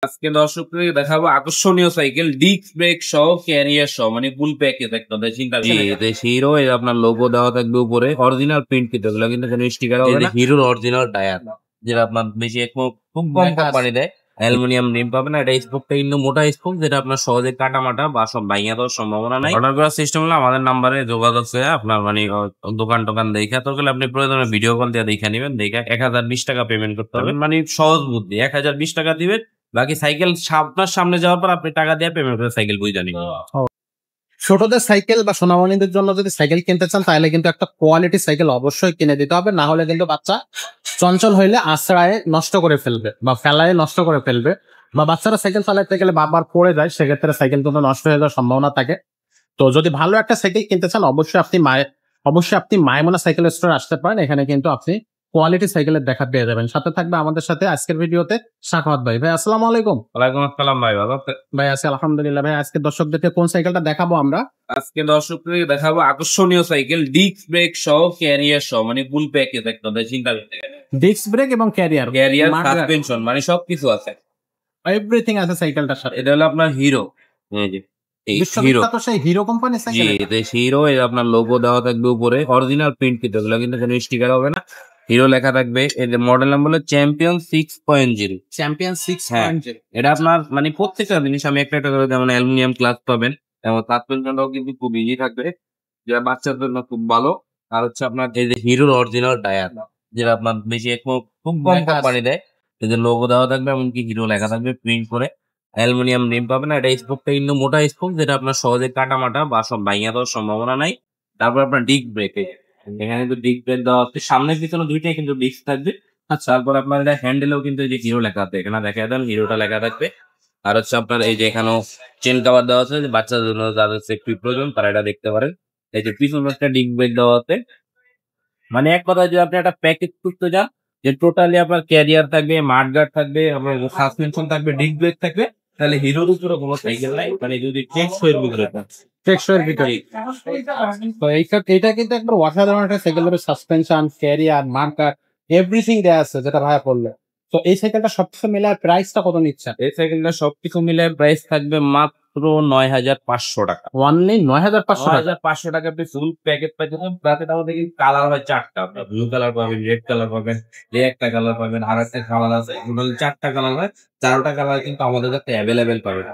আজকে দর্শকদের দেখাবো আকর্ষণীয় সাইকেল ডিস্ক ব্রেক সহ ক্যারিয়ার সহ মানে ফুল প্যাকেজ একদম চিন্তা হিরো আপনার লোগো দেওয়া থাকবে উপরে অরিজিনাল প্রিন্ট কিন্তু এগুলো কিন্তু স্টিকার হবে না হিরোর অরিজিনাল টায়ার যেটা আপনার বেশি খুব কম কোম্পানি দেয় অ্যালুমিনিয়াম রিম পাবে না। এটা স্পোকটা কিন্তু মোটা স্পোক যেটা আপনার সহজে কাটামাটা বা সব ভাঙিয়া দেওয়ার সম্ভাবনা নাই। অর্ডার করার সিস্টেম হলো আমাদের নাম্বারে যোগাযোগ করে আপনার মানে দোকান টোকান দেখা তো আপনি প্রয়োজনে ভিডিও কল দিয়ে দেখে নেবেন। দেখে 1020 টাকা পেমেন্ট করতে হবে, মানে সহজ বুদ্ধি 1020 টাকা দিবেন, বাকি সাইকেল আপনার সামনে যাওয়ার পর আপনি টাকা দিয়ে পেমেন্ট করে সাইকেল বুঝে নিবেন। ছোটদের সাইকেল বা সোনামণিদের জন্য যদি সাইকেল কিনতে চান তাহলে কিন্তু একটা কোয়ালিটি সাইকেল অবশ্যই কিনে দিতে হবে, না হলে কিন্তু বাচ্চা চঞ্চল হইলে আশ্রয়ে নষ্ট করে ফেলবে বা ফেলায় নষ্ট করে ফেলবে, বা বাচ্চারা সাইকেল চালাতে গেলে বারবার পড়ে যায়, সেক্ষেত্রে সাইকেল কিন্তু নষ্ট হয়ে যাওয়ার সম্ভাবনা থাকে। তো যদি ভালো একটা সাইকেল কিনতে চান অবশ্যই আপনি মায়মনা সাইকেল স্টোরে আসতে পারেন। এখানে কিন্তু আপনি কোয়ালিটি সাইকেলের দেখা পেয়ে যাবেন। সাথে থাকবে আমাদের সাথে আজকের ভিডিওতে সাখাওয়াত ভাই। ভাই আসসালামু আলাইকুম। ওয়ালাইকুম আসসালাম ভাই। ভালো ভাই আছি আলহামদুলিল্লাহ। ভাই আজকে দর্শকদেরকে কোন সাইকেলটা দেখাবো আমরা? আজকে দর্শকদের দেখাবো আকর্ষণীয় সাইকেল ডিস্ক ব্রেক সহ ক্যারিয়ার সহ মানে ফুল প্যাকেজ একদম চিন্তা করতে গেলে ডিস্ক ব্রেক এবং ক্যারিয়ার সাসপেনশন মানে সবকিছু আছে, এভরিথিং আছে সাইকেলটার সাথে। এটা হলো আপনার হিরো, হিরো তো সেই হিরো কোম্পানির সাইকেল। হিরো আপনার লোগো দেওয়া থাকবে উপরে অরিজিনাল প্রিন্ট কিন্তু এগুলো কিন্তু স্টিকার হবে না, হিরো লেখা থাকবে। এর মডেল নাম হলো চ্যাম্পিয়ন 6.0। চ্যাম্পিয়ন 6.0 এটা আপনার মানে প্রত্যেকটা জিনিস আমি একটা করে যেমন অ্যালুমিনিয়াম ক্লাস পাবেন, এবং সাসপেনশনটাও কিন্তু খুব ইজি থাকবে, যেটা বাচ্চাদের জন্য খুব ভালো। আর হচ্ছে আপনার এই যে হিরোর অরিজিনাল টায়ার যেটা আপনার বেশি খুব কম কোম্পানি দেয়, এই যে লোগো দেওয়া থাকবে এমনকি হিরো লেখা থাকবে প্রিন্ট করে, অ্যালুমিনিয়াম রিম পাবে না। এটা স্পোকটা কিন্তু মোটা স্পোক যেটা আপনার সহজে কাটামাটা বা সব ভাঙিয়া দেওয়ার সম্ভাবনা নাই। তারপর আপনার ডিস্ক ব্রেক, এখানে কিন্তু ডিস্ক ব্রেক দেওয়া হচ্ছে, সামনে পিছনে দুইটাই কিন্তু ডিস্ক থাকবে। আচ্ছা, তারপর আপনার এটা হ্যান্ডেলেও কিন্তু এই যে হিরো লেখা আছে, এখানে দেখা দেন হিরোটা লেখা থাকবে। আর হচ্ছে আপনার এই যে এখানেও চেন কভার দেওয়া আছে, যে বাচ্চাদের জন্য যাদের সেফটি প্রয়োজন তারা এটা দেখতে পারেন। এই যে পিছনে একটা ডিস্ক ব্রেক দেওয়া আছে, মানে এক কথা যদি আপনি একটা প্যাকেজ করতে যান যে টোটালি আপনার ক্যারিয়ার থাকবে, মাঠগার্ড থাকবে, আপনার সাসপেনশন থাকবে, ডিস্ক ব্রেক থাকবে, তাহলে হিরোর উপরে কোনো সাইকেল নাই, মানে যদি টেকসইয়ের ভিতরে টেকসইয়ের ভিতরে। তো এইটা কিন্তু একবার অসাধারণ একটা সাইকেল হবে, সাসপেনশন, ক্যারিয়ার, মাঠগার্ড এভরিথিং দেয়া আছে যেটা ভাইয়া বললো। তো এই সাইকেলটা সবকিছু মিলে প্রাইসটা কত নিচ্ছে? এই সাইকেলটা সবকিছু মিলে প্রাইস থাকবে মাত্র 9,500 টাকা। অনলি 9,500 টাকা আপনি ফুল প্যাকেজ পাচ্ছেন। প্যাকেট আমাদের কালার হয় 4টা, ব্লু কালার পাবেন, রেড কালার পাবেন, একটা কালার পাবেন, আর একটা কালার আছে, 4টা কালার হয়। 4টা কালার কিন্তু আমাদের কাছে অ্যাভেলেবেল পাবেন।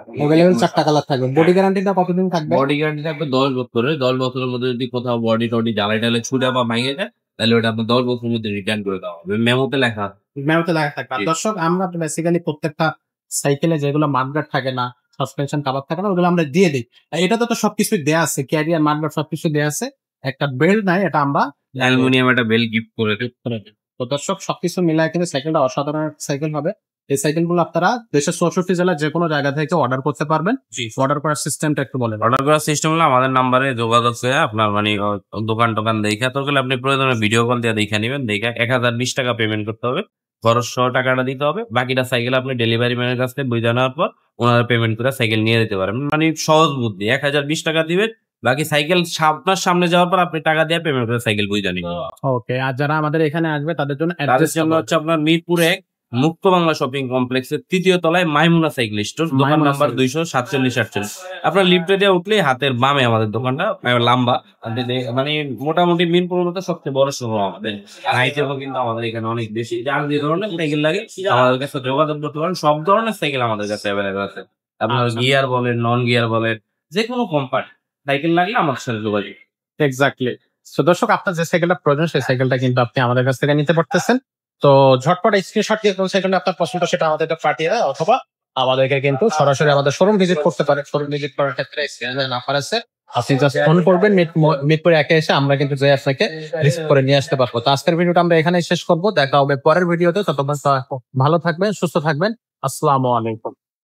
4টা কালার থাকবে। বডি গ্যারান্টিটা কতদিন থাকবে? বডি গ্যারান্টি থাকবে 10 বছরের। 10 বছরের মধ্যে যদি কোথাও বডি টডি জ্বালাই টালে ছুটে বা ভেঙে যায়, তাহলে ওটা আপনার 10 বছরের মধ্যে রিটার্ন করে দেওয়া হবে। মেমোতে লেখা থাকবে। দর্শক, আমরা বেসিক্যালি প্রত্যেকটা সাইকেলে যেগুলো মাঠগার্ড থাকে না, সাসপেনশন কাভার থাকে না, ওগুলো আমরা দিয়ে দিই। এটাতে তো সবকিছু দেয়া আছে, ক্যারিয়ার, মাঠগার্ড সবকিছু দেয়া আছে। একটা বেল্ট নাই, এটা আমরা অ্যালুমিনিয়াম একটা বেল্ট গিফট করে দিই। তো দর্শক, সবকিছু মিলায় কিন্তু সাইকেলটা অসাধারণ সাইকেল হবে। এই সাইকেলগুলো আপনারা দেশের 64 জেলার যে কোনো জায়গা থেকে অর্ডার করতে পারবেন। অর্ডার করার সিস্টেমটা একটু বলেন। অর্ডার করার সিস্টেম হলো আমাদের নাম্বারে যোগাযোগ করে আপনার মানে দোকান টোকান দেখা তো আপনি প্রয়োজনে ভিডিও কল দিয়ে দেখে নেবেন। দেখে 1020 টাকা পেমেন্ট করতে হবে, খরচ সহ টাকাটা দিতে হবে। বাকিটা সাইকেল আপনি ডেলিভারি ম্যানের কাছ থেকে বুঝে নেওয়ার পর ওনারা পেমেন্ট করে সাইকেল নিয়ে যেতে পারেন। মানে সহজ বুদ্ধি, 1020 টাকা দিবেন, বাকি সাইকেল আপনার সামনে যাওয়ার পর আপনি টাকা দিয়ে পেমেন্ট করে সাইকেল বুঝে নিবেন। ওকে, আর যারা আমাদের এখানে আসবে তাদের জন্য হচ্ছে আপনার মিরপুরে মুক্ত বাংলা শপিং কমপ্লেক্সের 3য় তলায় মাইমুনা সাইকেল স্টোর, দোকান নাম্বার 247-48। আপনার লিফটে দিয়ে উঠলেই হাতের বামে আমাদের দোকানটা, লম্বা, মানে মোটামুটি মিরপুর মতো সবচেয়ে বড় শোরুম আমাদের। আইটেমও কিন্তু আমাদের এখানে অনেক বেশি, যার যে ধরনের সাইকেল লাগে আমাদের কাছে যোগাযোগ করতে পারেন। সব ধরনের সাইকেল আমাদের কাছে অ্যাভেলেবেল আছে। আপনার গিয়ার বলেন, নন গিয়ার বলেন, যে কোনো কোম্পানি সাইকেল লাগলে আমার সাথে যোগাযোগ। এক্স্যাক্টলি। তো দর্শক, আপনার যে সাইকেলটা প্রয়োজন সেই সাইকেলটা কিন্তু আপনি আমাদের কাছ থেকে নিতে পারতেছেন। তো ঝটপট স্ক্রিনশট দিয়ে কোন সাইকেলটা আপনার পছন্দ সেটা আমাদেরকে পাঠিয়ে দেয়, অথবা আমাদেরকে কিন্তু সরাসরি আমাদের শোরুম ভিজিট করতে পারে। শোরুম ভিজিট করার ক্ষেত্রে স্ক্রিনে নাম্বার আছে, আপনি জাস্ট ফোন করবেন, মিরপুরে একে এসে আমরা কিন্তু যে আপনাকে রিসিভ করে নিয়ে আসতে পারবো। তো আজকের ভিডিওটা আমরা এখানেই শেষ করবো। দেখা হবে পরের ভিডিওতে। ততক্ষণ ভালো থাকবেন, সুস্থ থাকবেন। আসসালামু আলাইকুম।